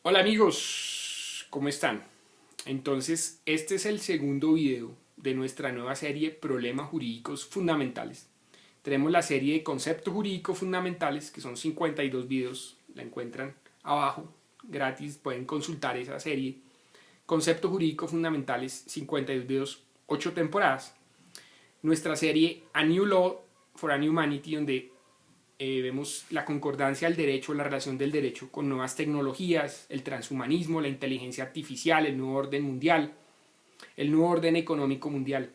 Hola amigos, ¿cómo están? Entonces, este es el segundo video de nuestra nueva serie Problemas Jurídicos Fundamentales. Tenemos la serie de Conceptos Jurídicos Fundamentales, que son 52 videos, la encuentran abajo, gratis, pueden consultar esa serie. Conceptos Jurídicos Fundamentales, 52 videos, 8 temporadas. Nuestra serie A New Law for a New Humanity, donde vemos la concordancia del derecho, la relación del derecho con nuevas tecnologías, el transhumanismo, la inteligencia artificial, el nuevo orden mundial, el nuevo orden económico mundial.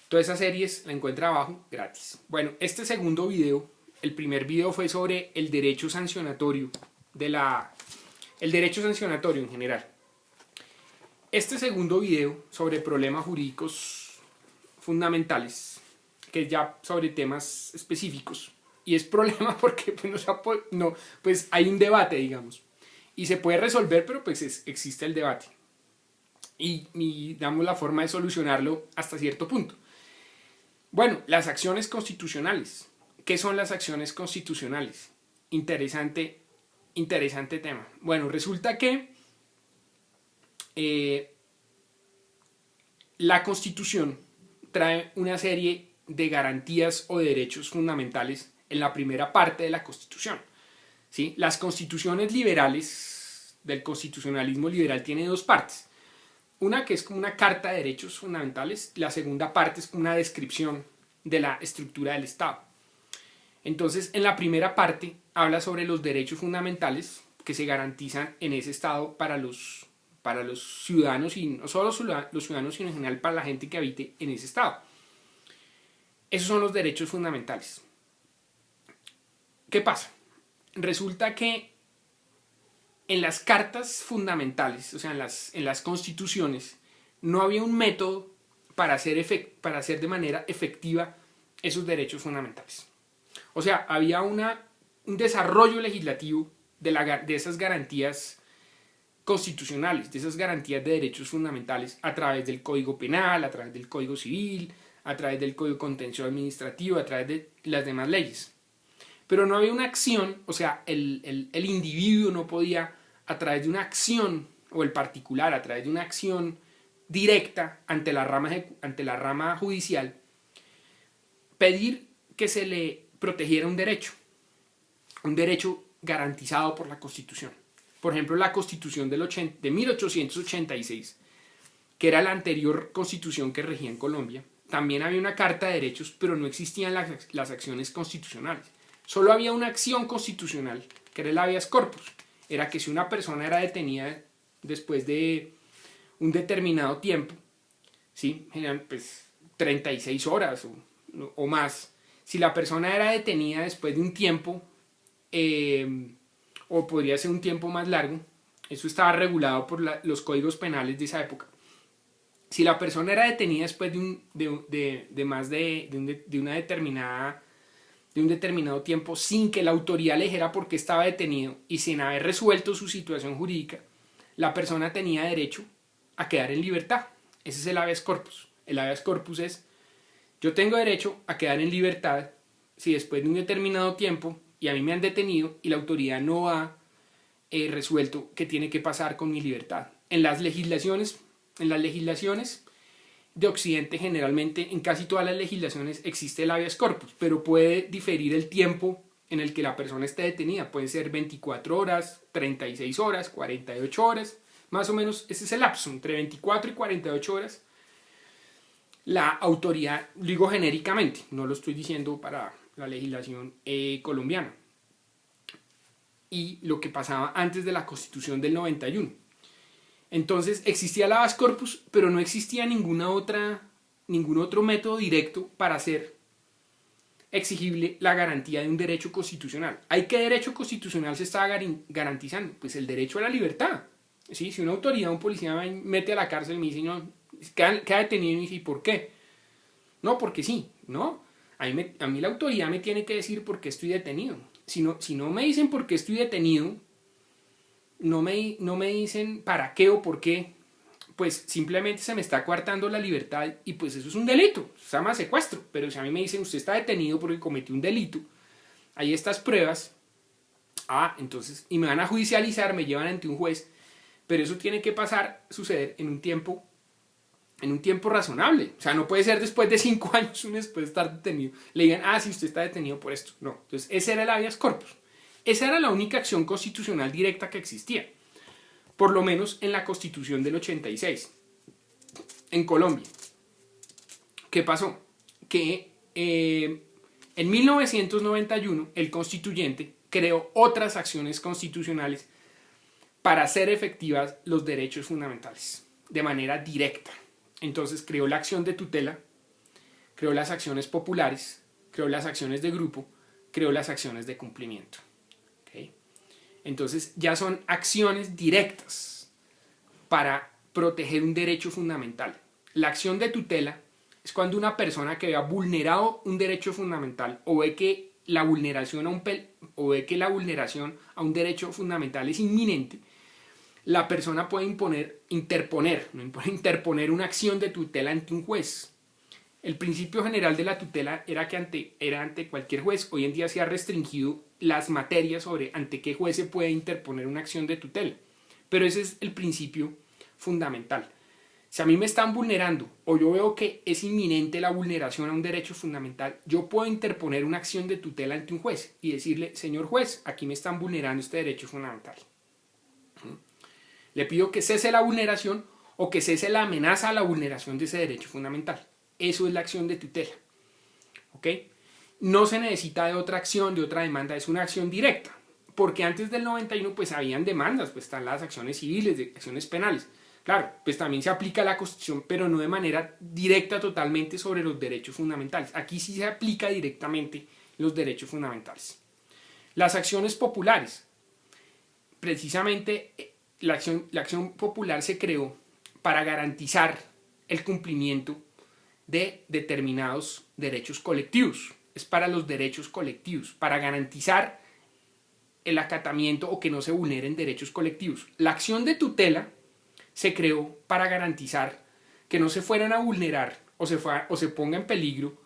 Todas esas series la encuentra abajo gratis. Bueno, este segundo video, el primer video fue sobre el derecho sancionatorio el derecho sancionatorio en general. Este segundo video sobre problemas jurídicos fundamentales, que es ya sobre temas específicos, y es problema porque pues hay un debate, digamos, y se puede resolver, pero pues existe el debate y damos la forma de solucionarlo hasta cierto punto. Bueno, las acciones constitucionales. ¿Qué son las acciones constitucionales? Interesante tema. Bueno, resulta que la Constitución trae una serie de garantías o derechos fundamentales en la primera parte de la Constitución. ¿Sí? Las constituciones liberales del constitucionalismo liberal tienen dos partes. Una que es como una carta de derechos fundamentales, la segunda parte es como una descripción de la estructura del Estado. Entonces, en la primera parte habla sobre los derechos fundamentales que se garantizan en ese Estado para los ciudadanos, y no solo los ciudadanos, sino en general para la gente que habite en ese Estado. Esos son los derechos fundamentales. ¿Qué pasa? Resulta que en las cartas fundamentales, o sea, en las constituciones, no había un método para hacer de manera efectiva esos derechos fundamentales. O sea, había un desarrollo legislativo de esas garantías constitucionales, de esas garantías de derechos fundamentales a través del Código Penal, a través del Código Civil, a través del Código Contencioso Administrativo, a través de las demás leyes. Pero no había una acción, o sea, el individuo no podía, a través de una acción, o el particular, a través de una acción directa ante la rama judicial, pedir que se le protegiera un derecho garantizado por la Constitución. Por ejemplo, la Constitución de 1886, que era la anterior Constitución que regía en Colombia, también había una carta de derechos, pero no existían las acciones constitucionales. Solo había una acción constitucional, que era el habeas corpus. Era que si una persona era detenida después de un determinado tiempo, ¿sí? Pues 36 horas o más, si la persona era detenida después de un tiempo, o podría ser un tiempo más largo, eso estaba regulado por los códigos penales de esa época. Si la persona era detenida después de un determinado tiempo sin que la autoridad le dijera por qué estaba detenido y sin haber resuelto su situación jurídica, la persona tenía derecho a quedar en libertad. Ese es el habeas corpus. El habeas corpus es: yo tengo derecho a quedar en libertad si después de un determinado tiempo y a mí me han detenido y la autoridad no ha resuelto qué tiene que pasar con mi libertad. En las legislaciones de Occidente, generalmente en casi todas las legislaciones existe el habeas corpus, pero puede diferir el tiempo en el que la persona esté detenida. Pueden ser 24 horas, 36 horas, 48 horas, más o menos ese es el lapso, entre 24 y 48 horas. La autoridad, digo genéricamente, no lo estoy diciendo para la legislación colombiana, y lo que pasaba antes de la Constitución del 91. Entonces existía el habeas corpus, pero no existía ningún otro método directo para hacer exigible la garantía de un derecho constitucional. ¿Hay qué derecho constitucional se estaba garantizando? Pues el derecho a la libertad. ¿Sí? Si una autoridad, un policía me mete a la cárcel y me dice, no, queda detenido, y me dice, ¿y por qué? No, porque sí, ¿no? A mí la autoridad me tiene que decir por qué estoy detenido. Si no me dicen por qué estoy detenido, no me dicen para qué o por qué, pues simplemente se me está coartando la libertad, y pues eso es un delito, se llama secuestro. Pero si a mí me dicen usted está detenido porque cometió un delito, hay estas pruebas, Entonces, y me van a judicializar, me llevan ante un juez, pero eso tiene que suceder en un tiempo razonable. O sea, no puede ser después de 5 años uno después de estar detenido. Le digan, si usted está detenido por esto. No. Entonces, ese era el habeas corpus. Esa era la única acción constitucional directa que existía. Por lo menos en la Constitución del 86. En Colombia. ¿Qué pasó? Que en 1991 el constituyente creó otras acciones constitucionales para hacer efectivas los derechos fundamentales de manera directa. Entonces creó la acción de tutela, creó las acciones populares, creó las acciones de grupo, creó las acciones de cumplimiento. ¿Okay? Entonces ya son acciones directas para proteger un derecho fundamental. La acción de tutela es cuando una persona que vea vulnerado un derecho fundamental o ve que la vulneración a un derecho fundamental es inminente, la persona puede interponer una acción de tutela ante un juez. El principio general de la tutela era que era ante cualquier juez. Hoy en día se ha restringido las materias sobre ante qué juez se puede interponer una acción de tutela. Pero ese es el principio fundamental. Si a mí me están vulnerando o yo veo que es inminente la vulneración a un derecho fundamental, yo puedo interponer una acción de tutela ante un juez y decirle, señor juez, aquí me están vulnerando este derecho fundamental. Le pido que cese la vulneración o que cese la amenaza a la vulneración de ese derecho fundamental. Eso es la acción de tutela. ¿Ok? No se necesita de otra acción, de otra demanda, es una acción directa. Porque antes del 91 pues habían demandas, pues están las acciones civiles, de acciones penales. Claro, pues también se aplica la Constitución, pero no de manera directa totalmente sobre los derechos fundamentales. Aquí sí se aplica directamente los derechos fundamentales. Las acciones populares. Precisamente la acción popular se creó para garantizar el cumplimiento de determinados derechos colectivos. Es para los derechos colectivos, para garantizar el acatamiento o que no se vulneren derechos colectivos. La acción de tutela se creó para garantizar que no se fueran a vulnerar o se ponga en peligro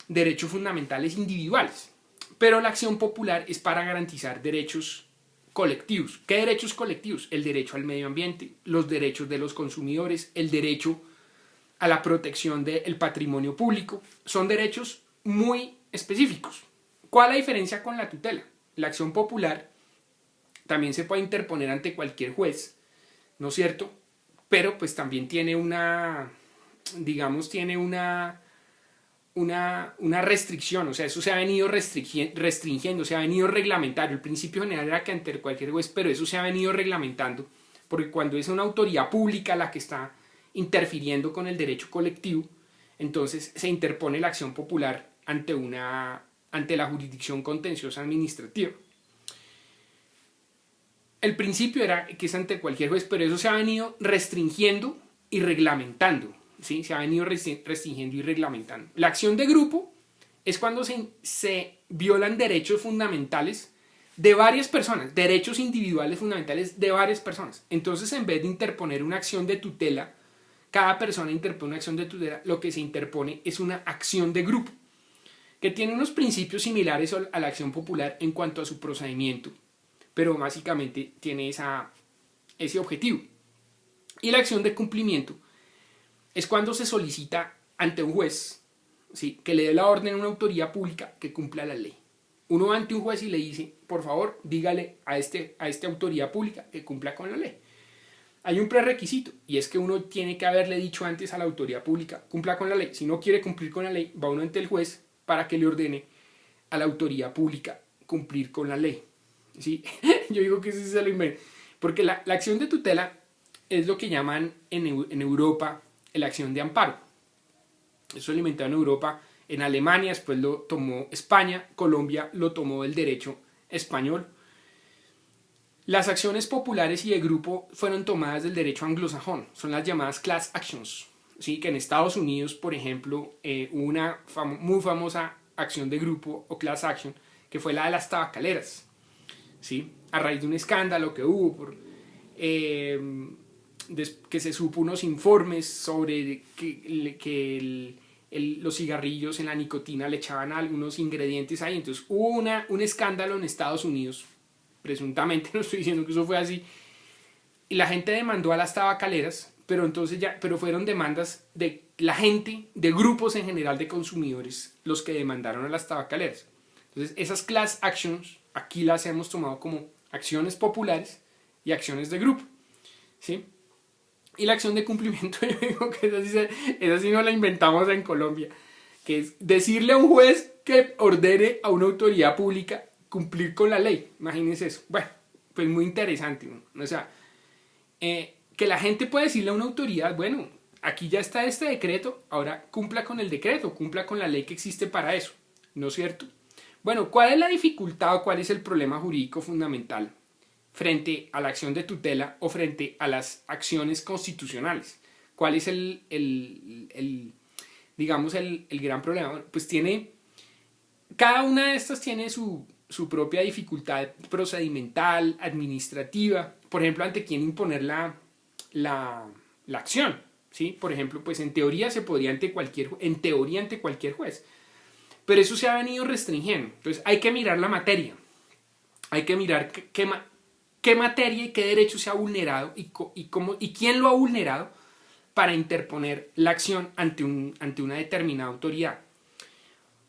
derechos fundamentales individuales. Pero la acción popular es para garantizar derechos colectivos. ¿Qué derechos colectivos? El derecho al medio ambiente, los derechos de los consumidores, el derecho a la protección del patrimonio público. Son derechos muy específicos. ¿Cuál es la diferencia con la tutela? La acción popular también se puede interponer ante cualquier juez, ¿no es cierto? Pero pues también tiene una restricción, o sea, eso se ha venido restringiendo, se ha venido reglamentando. El principio general era que ante cualquier juez, pero eso se ha venido reglamentando, porque cuando es una autoridad pública la que está interfiriendo con el derecho colectivo, entonces se interpone la acción popular ante la jurisdicción contenciosa administrativa. El principio era que es ante cualquier juez, pero eso se ha venido restringiendo y reglamentando. ¿Sí? Se ha venido restringiendo y reglamentando. La acción de grupo es cuando se violan derechos fundamentales de varias personas, derechos individuales fundamentales de varias personas. Entonces, en vez de interponer una acción de tutela, cada persona interpone una acción de tutela, lo que se interpone es una acción de grupo, que tiene unos principios similares a la acción popular en cuanto a su procedimiento, pero básicamente tiene ese objetivo. Y la acción de cumplimiento es cuando se solicita ante un juez, ¿sí?, que le dé la orden a una autoridad pública que cumpla la ley. Uno va ante un juez y le dice, por favor, dígale a esta autoridad pública que cumpla con la ley. Hay un prerequisito, y es que uno tiene que haberle dicho antes a la autoridad pública, cumpla con la ley. Si no quiere cumplir con la ley, va uno ante el juez para que le ordene a la autoridad pública cumplir con la ley. ¿Sí? Yo digo que ese es el invento. Porque la acción de tutela es lo que llaman en Europa la acción de amparo. Eso lo inventaron en Europa, en Alemania, después lo tomó España, Colombia lo tomó del derecho español. Las acciones populares y de grupo fueron tomadas del derecho anglosajón, son las llamadas class actions. ¿Sí? Que en Estados Unidos, por ejemplo, hubo una muy famosa acción de grupo o class action, que fue la de las tabacaleras. ¿Sí? A raíz de un escándalo que hubo que se supo unos informes sobre que los cigarrillos, en la nicotina le echaban algunos ingredientes ahí. Entonces hubo un escándalo en Estados Unidos, presuntamente, no estoy diciendo que eso fue así, y la gente demandó a las tabacaleras, pero fueron demandas de la gente, de grupos en general de consumidores, los que demandaron a las tabacaleras. Entonces esas class actions aquí las hemos tomado como acciones populares y acciones de grupo, ¿sí? Y la acción de cumplimiento, yo digo que esa sí no la inventamos en Colombia, que es decirle a un juez que ordene a una autoridad pública cumplir con la ley. Imagínense eso. Bueno, pues muy interesante, ¿no? O sea, que la gente puede decirle a una autoridad, bueno, aquí ya está este decreto, ahora cumpla con el decreto, cumpla con la ley que existe para eso, ¿no es cierto? Bueno, ¿cuál es la dificultad o cuál es el problema jurídico fundamental frente a la acción de tutela o frente a las acciones constitucionales? ¿Cuál es digamos, el gran problema? Bueno, pues cada una de estas tiene su propia dificultad procedimental, administrativa. Por ejemplo, ante quién imponer la acción, ¿sí? Por ejemplo, pues en teoría se podría ante cualquier juez. Pero eso se ha venido restringiendo. Entonces hay que mirar la materia. Hay que mirar qué materia y qué derecho se ha vulnerado y quién lo ha vulnerado para interponer la acción ante una determinada autoridad.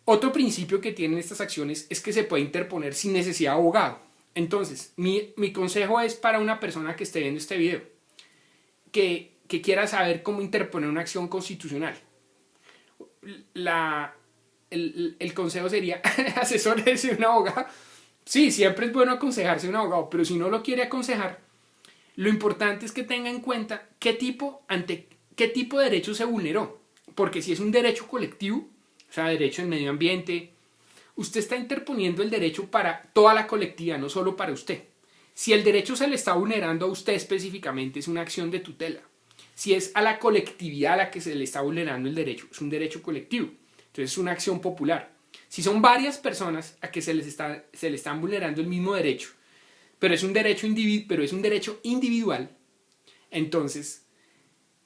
Otro principio que tienen estas acciones es que se puede interponer sin necesidad de abogado. Entonces, mi consejo es para una persona que esté viendo este video, que quiera saber cómo interponer una acción constitucional. El consejo sería asesórese de un abogado. Sí, siempre es bueno aconsejarse de un abogado, pero si no lo quiere aconsejar, lo importante es que tenga en cuenta ante qué tipo de derecho se vulneró. Porque si es un derecho colectivo, o sea, derecho en medio ambiente, usted está interponiendo el derecho para toda la colectividad, no solo para usted. Si el derecho se le está vulnerando a usted específicamente, es una acción de tutela. Si es a la colectividad a la que se le está vulnerando el derecho, es un derecho colectivo. Entonces es una acción popular. Si son varias personas a que se le están vulnerando el mismo derecho, pero es un derecho individual, entonces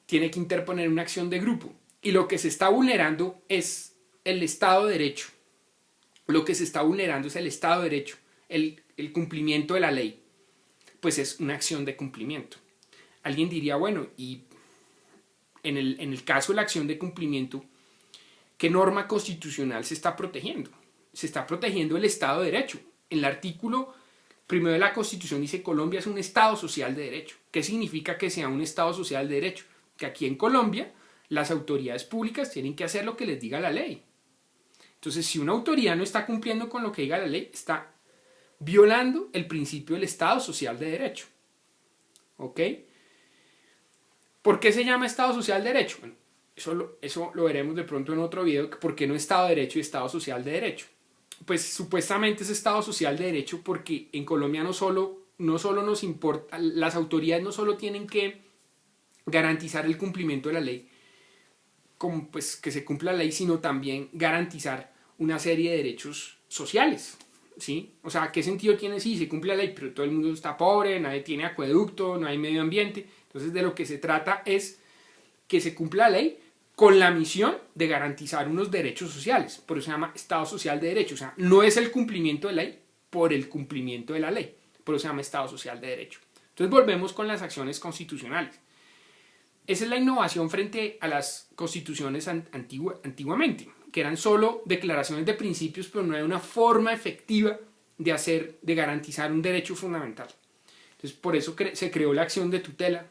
tiene que interponer una acción de grupo. Y lo que se está vulnerando es el Estado de Derecho. Lo que se está vulnerando es el Estado de Derecho, el cumplimiento de la ley. Pues es una acción de cumplimiento. Alguien diría, bueno, y en el caso de la acción de cumplimiento, ¿qué norma constitucional se está protegiendo? Se está protegiendo el Estado de Derecho. En el artículo primero de la Constitución dice Colombia es un Estado social de derecho. ¿Qué significa que sea un Estado social de derecho? Que aquí en Colombia las autoridades públicas tienen que hacer lo que les diga la ley. Entonces, si una autoridad no está cumpliendo con lo que diga la ley, está violando el principio del Estado social de derecho. ¿Ok? ¿Por qué se llama Estado social de derecho? Bueno, eso lo veremos de pronto en otro video. ¿Por qué no Estado de Derecho y Estado social de derecho? Pues supuestamente es Estado social de derecho porque en Colombia no solo nos importa, las autoridades no solo tienen que garantizar el cumplimiento de la ley, como pues que se cumpla la ley, sino también garantizar una serie de derechos sociales, ¿sí? O sea, ¿qué sentido tiene si se cumple la ley, pero todo el mundo está pobre, nadie tiene acueducto, no hay medio ambiente? Entonces de lo que se trata es que se cumpla la ley con la misión de garantizar unos derechos sociales. Por eso se llama Estado social de derecho. O sea, no es el cumplimiento de la ley por el cumplimiento de la ley. Por eso se llama Estado social de derecho. Entonces volvemos con las acciones constitucionales. Esa es la innovación frente a las constituciones antiguamente, que eran solo declaraciones de principios, pero no hay una forma efectiva de garantizar un derecho fundamental. Entonces, por eso se creó la acción de tutela.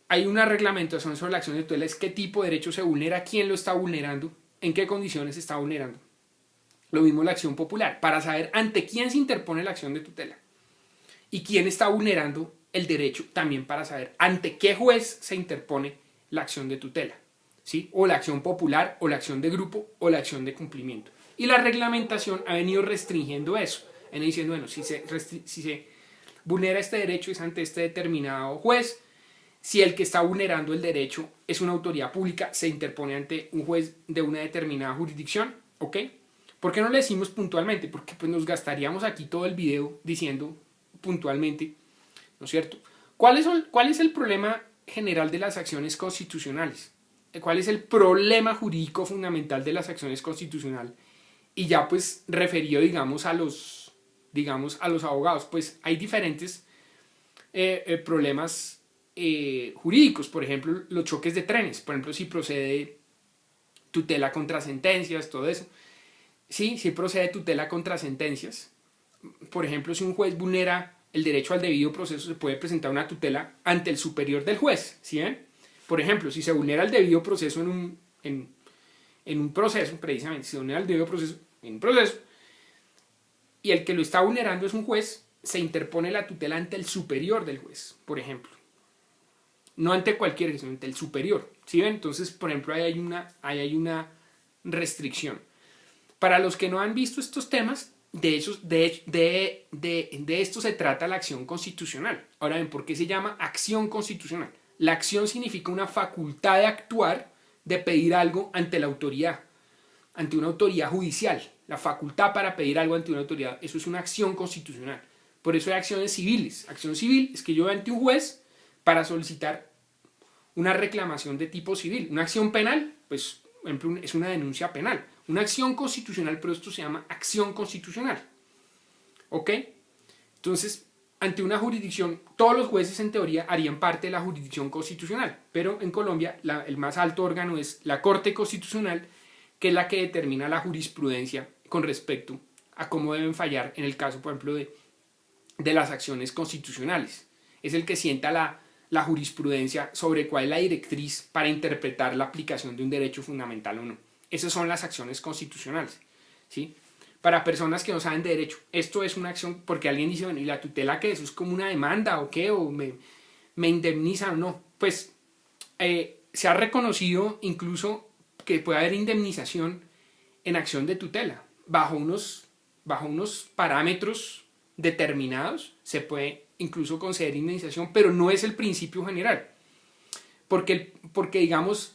Hay una reglamentación sobre la acción de tutela, es qué tipo de derecho se vulnera, quién lo está vulnerando, en qué condiciones se está vulnerando. Lo mismo la acción popular, para saber ante quién se interpone la acción de tutela y quién está vulnerando el derecho, también para saber ante qué juez se interpone la acción de tutela, ¿sí? O la acción popular, o la acción de grupo, o la acción de cumplimiento. Y la reglamentación ha venido restringiendo eso, en diciendo, bueno, si se vulnera este derecho es ante este determinado juez. Si el que está vulnerando el derecho es una autoridad pública, se interpone ante un juez de una determinada jurisdicción, ¿ok? ¿Por qué no le decimos puntualmente? Porque pues nos gastaríamos aquí todo el video diciendo puntualmente, ¿no es cierto? ¿Cuál es el problema general de las acciones constitucionales? cuál es el problema jurídico fundamental de las acciones constitucionales. Y ya pues referido, digamos, a los abogados, pues hay diferentes problemas jurídicos. Por ejemplo, los choques de trenes. Por ejemplo, si procede tutela contra sentencias, todo eso. Sí procede tutela contra sentencias. Por ejemplo, si un juez vulnera el derecho al debido proceso, se puede presentar una tutela ante el superior del juez. ¿Sí ven? Por ejemplo, si se vulnera el debido proceso en un proceso, precisamente, si se vulnera el debido proceso en un proceso, y el que lo está vulnerando es un juez, se interpone la tutela ante el superior del juez, por ejemplo. No ante cualquier, sino ante el superior. ¿Sí ven? Entonces, por ejemplo, ahí hay una restricción. Para los que no han visto estos temas, de esto se trata la acción constitucional. Ahora bien, ¿por qué se llama acción constitucional? La acción significa una facultad de actuar, de pedir algo ante la autoridad, ante una autoridad judicial. La facultad para pedir algo ante una autoridad, eso es una acción constitucional. Por eso hay acciones civiles. Acción civil es que yo voy ante un juez para solicitar una reclamación de tipo civil. Una acción penal, pues, por ejemplo, es una denuncia penal. Una acción constitucional, pero esto se llama acción constitucional. ¿Ok? Entonces, ante una jurisdicción, todos los jueces en teoría harían parte de la jurisdicción constitucional, pero en Colombia el más alto órgano es la Corte Constitucional, que es la que determina la jurisprudencia con respecto a cómo deben fallar en el caso, por ejemplo, de las acciones constitucionales. Es el que sienta la jurisprudencia sobre cuál es la directriz para interpretar la aplicación de un derecho fundamental o no. Esas son las acciones constitucionales, ¿sí? Para personas que no saben de derecho, esto es una acción, porque alguien dice, bueno, ¿y la tutela qué? ¿Eso es como una demanda o qué? ¿O me indemnizan o no? Pues se ha reconocido incluso que puede haber indemnización en acción de tutela. Bajo unos parámetros determinados se puede incluso conceder indemnización, pero no es el principio general. Porque digamos,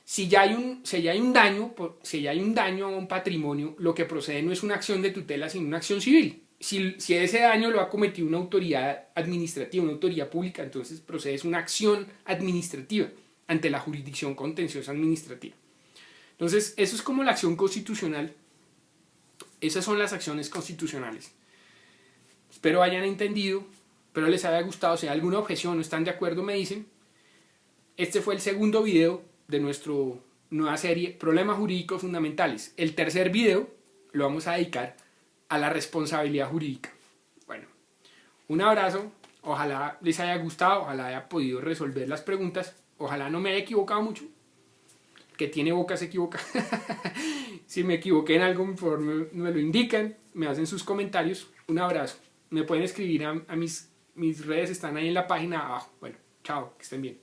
si ya hay un daño a un patrimonio, lo que procede no es una acción de tutela, sino una acción civil. Si ese daño lo ha cometido una autoridad administrativa, una autoridad pública, entonces procede es una acción administrativa ante la jurisdicción contenciosa administrativa. Entonces, eso es como la acción constitucional. Esas son las acciones constitucionales. Espero hayan entendido, espero les haya gustado. Si hay alguna objeción o están de acuerdo, me dicen. Este fue el segundo video de nuestra nueva serie Problemas Jurídicos Fundamentales. El tercer video lo vamos a dedicar a la responsabilidad jurídica. Bueno, un abrazo. Ojalá les haya gustado, ojalá haya podido resolver las preguntas. Ojalá no me haya equivocado mucho. Que tiene boca se equivoca. Si me equivoqué en algo, por favor, me lo indican, me hacen sus comentarios. Un abrazo. Me pueden escribir a mis redes, están ahí en la página abajo. Bueno, chao, que estén bien.